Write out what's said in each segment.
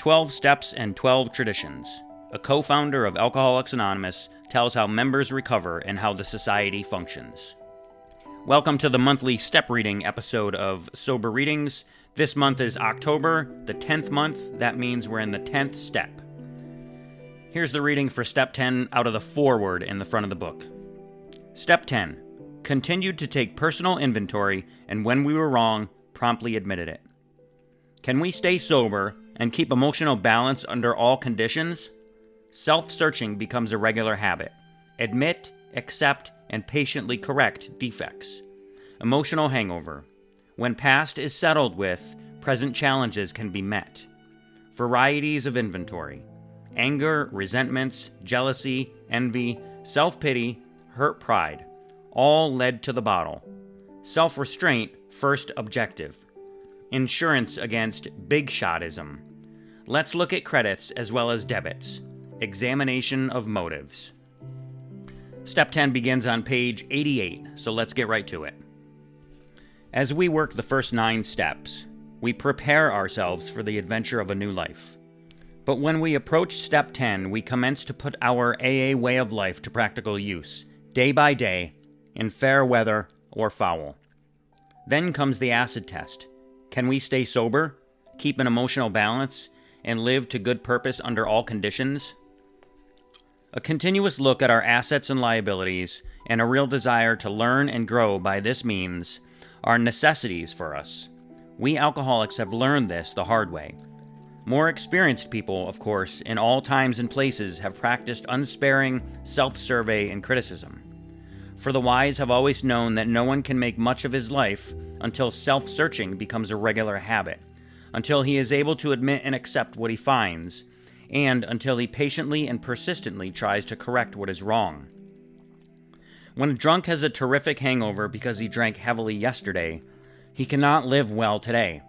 12 Steps and 12 Traditions. A co-founder of Alcoholics Anonymous tells how members recover and how the society functions. Welcome to the monthly step reading episode of Sober Readings. This month is October, the 10th month. That means we're in the 10th step. Here's the reading for Step 10 out of the foreword in the front of the book. Step 10. Continued to take personal inventory, and when we were wrong, promptly admitted it. Can we stay sober and keep emotional balance under all conditions? Self-searching becomes a regular habit. Admit, accept, and patiently correct defects. Emotional hangover. When past is settled with, present challenges can be met. Varieties of inventory. Anger, resentments, jealousy, envy, self-pity, hurt pride. All led to the bottle. Self-restraint, first objective. Insurance against big shotism. Let's look at credits as well as debits. Examination of motives. Step 10 begins on page 88, so let's get right to it. As we work the first 9 steps, we prepare ourselves for the adventure of a new life. But when we approach step 10, we commence to put our AA way of life to practical use, day by day, in fair weather or foul. Then comes the acid test. Can we stay sober, keep an emotional balance, and live to good purpose under all conditions? A continuous look at our assets and liabilities, and a real desire to learn and grow by this means, are necessities for us. We alcoholics have learned this the hard way. More experienced people, of course, in all times and places have practiced unsparing self-survey and criticism. For the wise have always known that no one can make much of his life until self-searching becomes a regular habit, until he is able to admit and accept what he finds, and until he patiently and persistently tries to correct what is wrong. When a drunk has a terrific hangover because he drank heavily yesterday, he cannot live well today.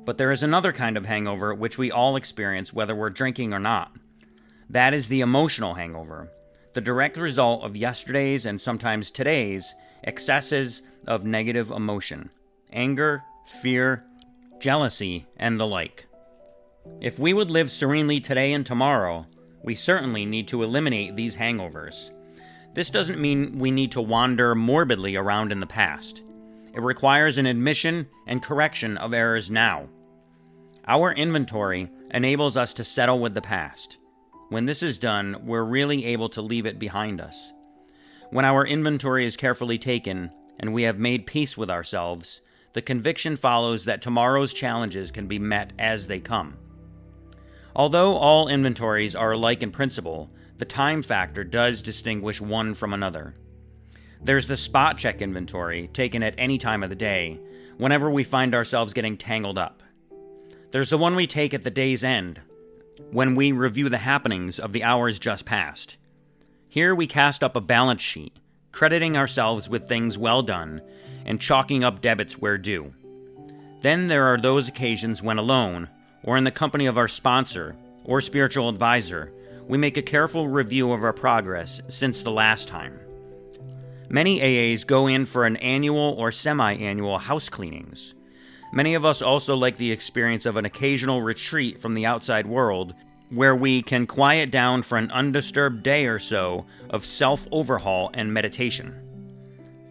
But there is another kind of hangover which we all experience whether we're drinking or not. That is the emotional hangover, the direct result of yesterday's and sometimes today's excesses of negative emotion, anger, fear, jealousy, and the like. If we would live serenely today and tomorrow, we certainly need to eliminate these hangovers. This doesn't mean we need to wander morbidly around in the past. It requires an admission and correction of errors now. Our inventory enables us to settle with the past. When this is done, we're really able to leave it behind us. When our inventory is carefully taken, and we have made peace with ourselves, the conviction follows that tomorrow's challenges can be met as they come. Although all inventories are alike in principle, the time factor does distinguish one from another. There's the spot check inventory, taken at any time of the day, whenever we find ourselves getting tangled up. There's the one we take at the day's end, when we review the happenings of the hours just past. Here we cast up a balance sheet, crediting ourselves with things well done, and chalking up debits where due. Then there are those occasions when alone, or in the company of our sponsor, or spiritual advisor, we make a careful review of our progress since the last time. Many AAs go in for an annual or semi-annual house cleanings. Many of us also like the experience of an occasional retreat from the outside world, where we can quiet down for an undisturbed day or so of self-overhaul and meditation.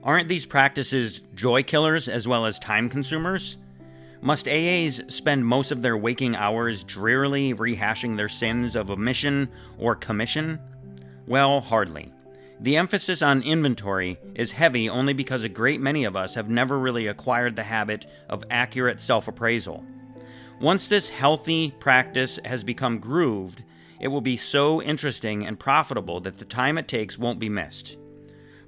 Aren't these practices joy killers as well as time consumers? Must AAs spend most of their waking hours drearily rehashing their sins of omission or commission? Well, hardly. The emphasis on inventory is heavy only because a great many of us have never really acquired the habit of accurate self-appraisal. Once this healthy practice has become grooved, it will be so interesting and profitable that the time it takes won't be missed.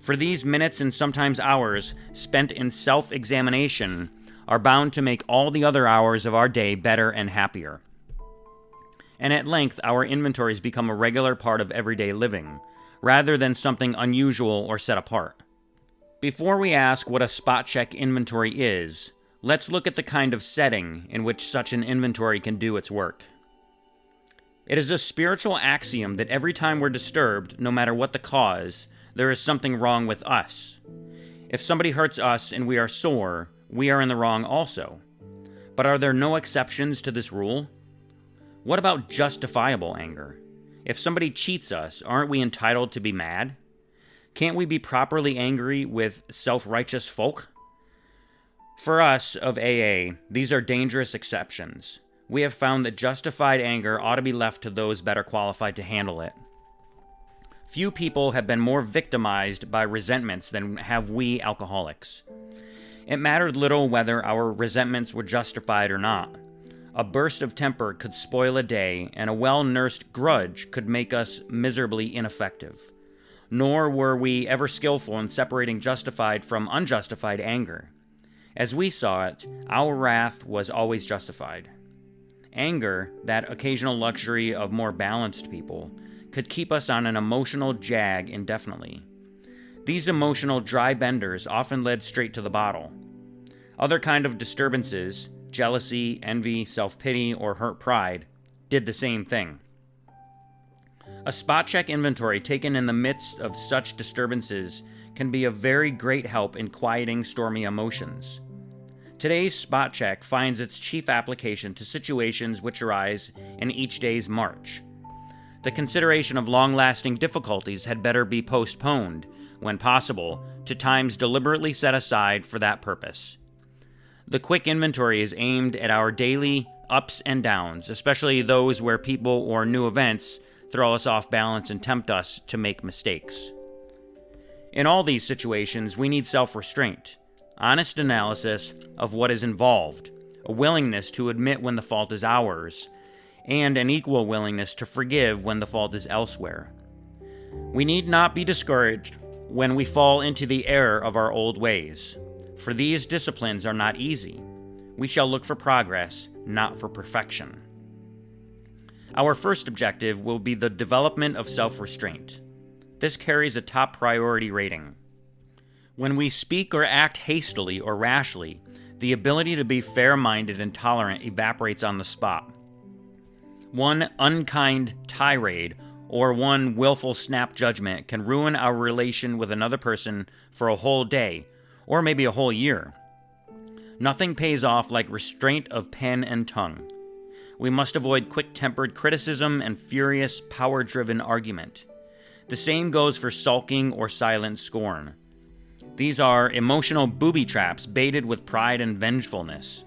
For these minutes and sometimes hours spent in self-examination are bound to make all the other hours of our day better and happier. And at length, our inventories become a regular part of everyday living, rather than something unusual or set apart. Before we ask what a spot check inventory is, let's look at the kind of setting in which such an inventory can do its work. It is a spiritual axiom that every time we're disturbed, no matter what the cause, there is something wrong with us. If somebody hurts us and we are sore, we are in the wrong also. But are there no exceptions to this rule? What about justifiable anger? If somebody cheats us, aren't we entitled to be mad? Can't we be properly angry with self-righteous folk? For us of AA, these are dangerous exceptions. We have found that justified anger ought to be left to those better qualified to handle it. Few people have been more victimized by resentments than have we alcoholics. It mattered little whether our resentments were justified or not. A burst of temper could spoil a day, and a well-nursed grudge could make us miserably ineffective. Nor were we ever skillful in separating justified from unjustified anger. As we saw it, our wrath was always justified. Anger, that occasional luxury of more balanced people, could keep us on an emotional jag indefinitely. These emotional dry benders often led straight to the bottle. Other kind of disturbances, jealousy, envy, self-pity, or hurt pride, did the same thing. A spot check inventory taken in the midst of such disturbances can be a very great help in quieting stormy emotions. Today's spot check finds its chief application to situations which arise in each day's march. The consideration of long-lasting difficulties had better be postponed, when possible, to times deliberately set aside for that purpose. The quick inventory is aimed at our daily ups and downs, especially those where people or new events throw us off balance and tempt us to make mistakes. In all these situations, we need self-restraint, honest analysis of what is involved, a willingness to admit when the fault is ours, and an equal willingness to forgive when the fault is elsewhere. We need not be discouraged when we fall into the error of our old ways, for these disciplines are not easy. We shall look for progress, not for perfection. Our first objective will be the development of self-restraint. This carries a top priority rating. When we speak or act hastily or rashly, the ability to be fair-minded and tolerant evaporates on the spot. One unkind tirade or one willful snap judgment can ruin our relation with another person for a whole day, or maybe a whole year. Nothing pays off like restraint of pen and tongue. We must avoid quick-tempered criticism and furious, power-driven argument. The same goes for sulking or silent scorn. These are emotional booby traps baited with pride and vengefulness.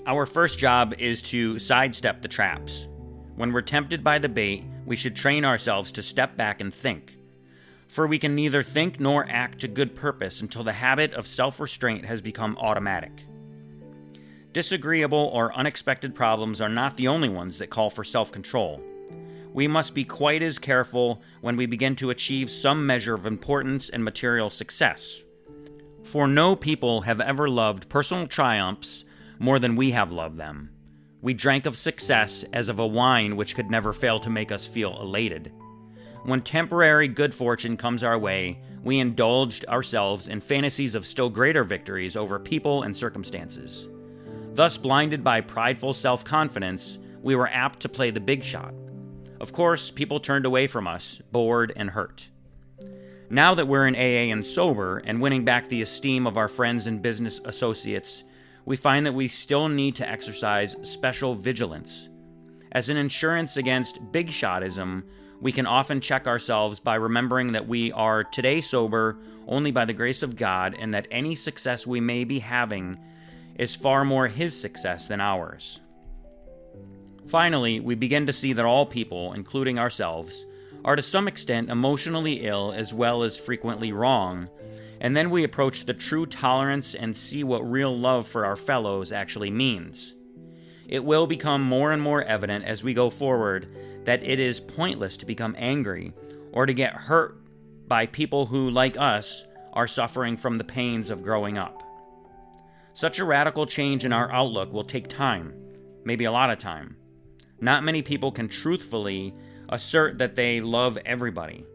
Our first job is to sidestep the traps. When we're tempted by the bait, we should train ourselves to step back and think. For we can neither think nor act to good purpose until the habit of self-restraint has become automatic. Disagreeable or unexpected problems are not the only ones that call for self-control. We must be quite as careful when we begin to achieve some measure of importance and material success. For no people have ever loved personal triumphs more than we have loved them. We drank of success as of a wine which could never fail to make us feel elated. When temporary good fortune comes our way, we indulged ourselves in fantasies of still greater victories over people and circumstances. Thus, blinded by prideful self-confidence, we were apt to play the big shot. Of course, people turned away from us, bored and hurt. Now that we're in AA and sober, and winning back the esteem of our friends and business associates, we find that we still need to exercise special vigilance. As an insurance against big shotism, we can often check ourselves by remembering that we are today sober only by the grace of God, and that any success we may be having is far more His success than ours. Finally, we begin to see that all people, including ourselves, are to some extent emotionally ill as well as frequently wrong, and then we approach the true tolerance and see what real love for our fellows actually means. It will become more and more evident as we go forward that it is pointless to become angry or to get hurt by people who, like us, are suffering from the pains of growing up. Such a radical change in our outlook will take time, maybe a lot of time. Not many people can truthfully assert that they love everybody.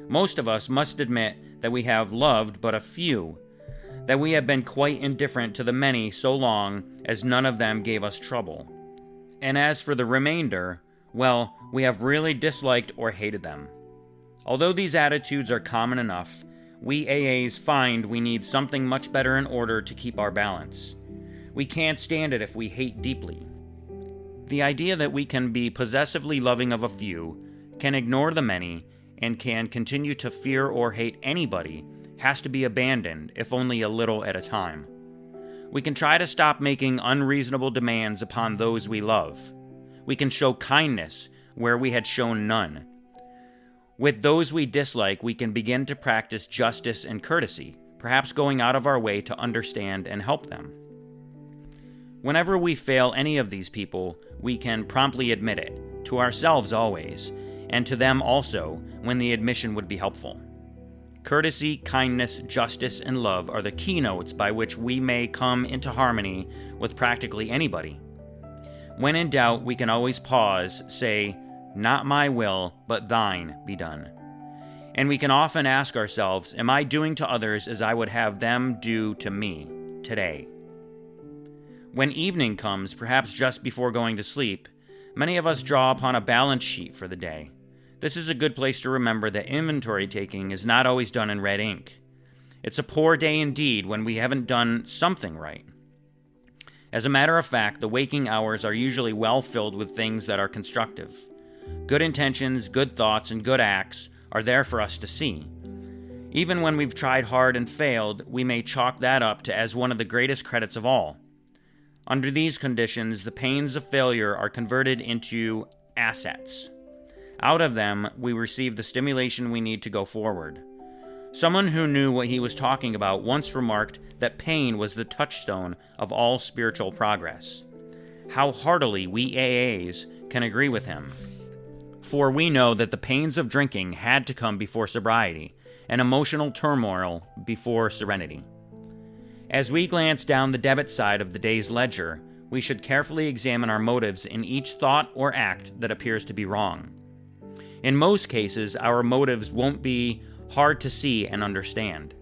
Most of us must admit that we have loved but a few, that we have been quite indifferent to the many so long as none of them gave us trouble. And as for the remainder, well, we have really disliked or hated them. Although these attitudes are common enough, we AAs find we need something much better in order to keep our balance. We can't stand it if we hate deeply. The idea that we can be possessively loving of a few, can ignore the many, and can continue to fear or hate anybody has to be abandoned, if only a little at a time. We can try to stop making unreasonable demands upon those we love. We can show kindness where we had shown none. With those we dislike, we can begin to practice justice and courtesy, perhaps going out of our way to understand and help them. Whenever we fail any of these people, we can promptly admit it, to ourselves always, and to them also when the admission would be helpful. Courtesy, kindness, justice, and love are the keynotes by which we may come into harmony with practically anybody. When in doubt, we can always pause, say, "Not my will, but thine be done." And we can often ask ourselves, am I doing to others as I would have them do to me today? When evening comes, perhaps just before going to sleep, many of us draw upon a balance sheet for the day. This is a good place to remember that inventory taking is not always done in red ink. It's a poor day indeed when we haven't done something right. As a matter of fact, the waking hours are usually well filled with things that are constructive. Good intentions, good thoughts, and good acts are there for us to see. Even when we've tried hard and failed, we may chalk that up to as one of the greatest credits of all. Under these conditions, the pains of failure are converted into assets. Out of them, we receive the stimulation we need to go forward. Someone who knew what he was talking about once remarked that pain was the touchstone of all spiritual progress. How heartily we AAs can agree with him. For we know that the pains of drinking had to come before sobriety, and emotional turmoil before serenity. As we glance down the debit side of the day's ledger, we should carefully examine our motives in each thought or act that appears to be wrong. In most cases, our motives won't be hard to see and understand.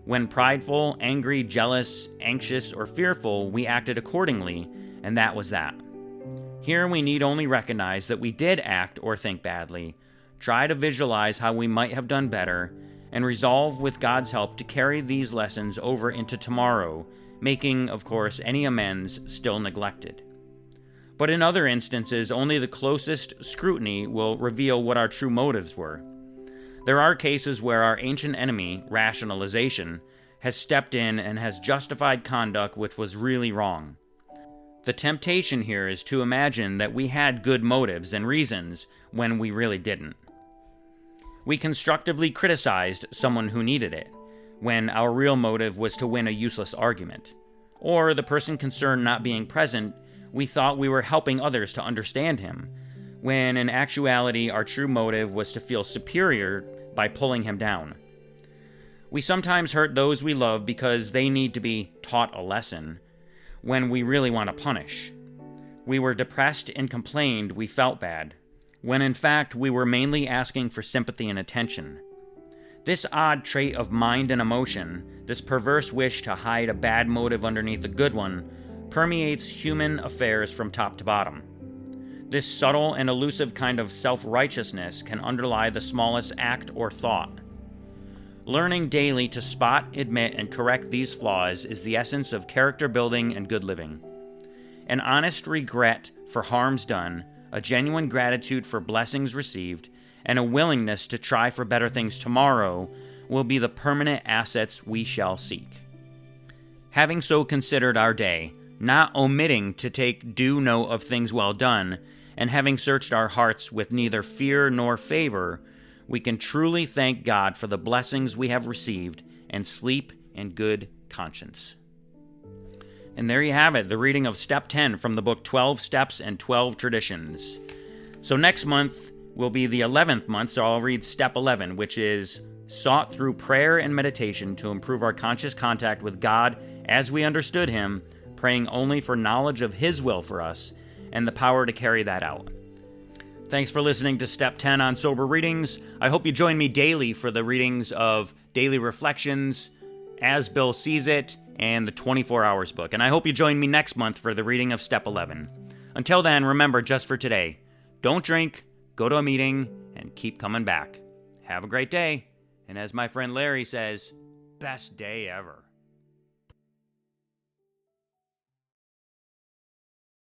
When prideful, angry, jealous, anxious, or fearful, we acted accordingly, and that was that. Here we need only recognize that we did act or think badly, try to visualize how we might have done better, and resolve with God's help to carry these lessons over into tomorrow, making, of course, any amends still neglected. But in other instances, only the closest scrutiny will reveal what our true motives were. There are cases where our ancient enemy, rationalization, has stepped in and has justified conduct which was really wrong. The temptation here is to imagine that we had good motives and reasons when we really didn't. We constructively criticized someone who needed it, when our real motive was to win a useless argument. Or the person concerned not being present, we thought we were helping others to understand him, when in actuality our true motive was to feel superior by pulling him down. We sometimes hurt those we love because they need to be taught a lesson, when we really want to punish. We were depressed and complained we felt bad, when in fact we were mainly asking for sympathy and attention. This odd trait of mind and emotion, this perverse wish to hide a bad motive underneath a good one, permeates human affairs from top to bottom. This subtle and elusive kind of self-righteousness can underlie the smallest act or thought. Learning daily to spot, admit, and correct these flaws is the essence of character building and good living. An honest regret for harms done, a genuine gratitude for blessings received, and a willingness to try for better things tomorrow will be the permanent assets we shall seek. Having so considered our day, not omitting to take due note of things well done, and having searched our hearts with neither fear nor favor, we can truly thank God for the blessings we have received and sleep in good conscience. And there you have it, the reading of Step 10 from the book 12 Steps and 12 Traditions. So next month will be the 11th month, so I'll read Step 11, which is sought through prayer and meditation to improve our conscious contact with God as we understood Him, praying only for knowledge of His will for us and the power to carry that out. Thanks for listening to Step 10 on Sober Readings. I hope you join me daily for the readings of Daily Reflections, As Bill Sees It, and the 24 Hours book. And I hope you join me next month for the reading of Step 11. Until then, remember, just for today, don't drink, go to a meeting, and keep coming back. Have a great day. And as my friend Larry says, best day ever.